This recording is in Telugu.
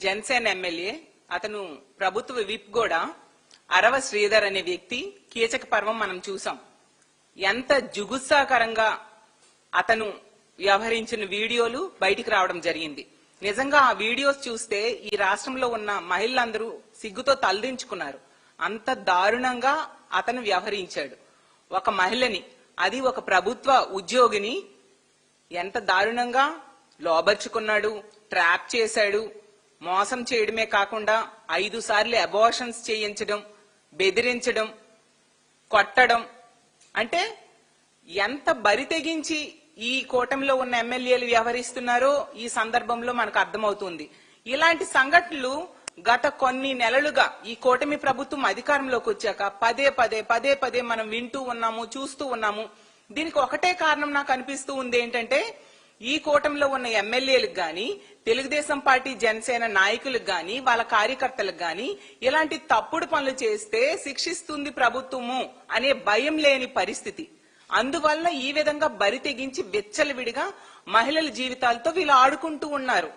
జనసేన ఎమ్మెల్యే అతను ప్రభుత్వ విప్ కూడా అరవ శ్రీధర్ అనే వ్యక్తి కీచక పర్వం మనం చూసాం. ఎంత జుగుత్సాకరంగా అతను వ్యవహరించిన వీడియోలు బయటికి రావడం జరిగింది. నిజంగా ఆ వీడియోస్ చూస్తే ఈ రాష్ట్రంలో ఉన్న మహిళలందరూ సిగ్గుతో తలదించుకున్నారు. అంత దారుణంగా అతను వ్యవహరించాడు. ఒక మహిళని, అది ఒక ప్రభుత్వ ఉద్యోగిని ఎంత దారుణంగా లోబర్చుకున్నాడు, ట్రాప్ చేశాడు. మోసం చేయడమే కాకుండా 5 సార్లు అబార్షన్స్ చేయించడం, బెదిరించడం, కొట్టడం. అంటే ఎంత బరి తెగించి ఈ కూటమిలో ఉన్న ఎమ్మెల్యేలు వ్యవహరిస్తున్నారో ఈ సందర్భంలో మనకు అర్థమవుతుంది. ఇలాంటి సంఘటనలు గత కొన్ని నెలలుగా ఈ కూటమి ప్రభుత్వం అధికారంలోకి వచ్చాక పదే పదే మనం వింటూ ఉన్నాము, చూస్తూ ఉన్నాము. దీనికి ఒకటే కారణం నాకు అనిపిస్తూ ఉంది. ఏంటంటే ఈ కూటమిలో ఉన్న ఎమ్మెల్యేలకు గాని, తెలుగుదేశం పార్టీ జనసేన నాయకులకు గాని, వాళ్ళ కార్యకర్తలకు గాని ఇలాంటి తప్పుడు పనులు చేస్తే శిక్షిస్తుంది ప్రభుత్వము అనే భయం లేని పరిస్థితి. అందువల్ల ఈ విధంగా బరి తెగించి విచ్చలవిడిగా మహిళల జీవితాలతో వీళ్ళు ఆడుకుంటూ ఉన్నారు.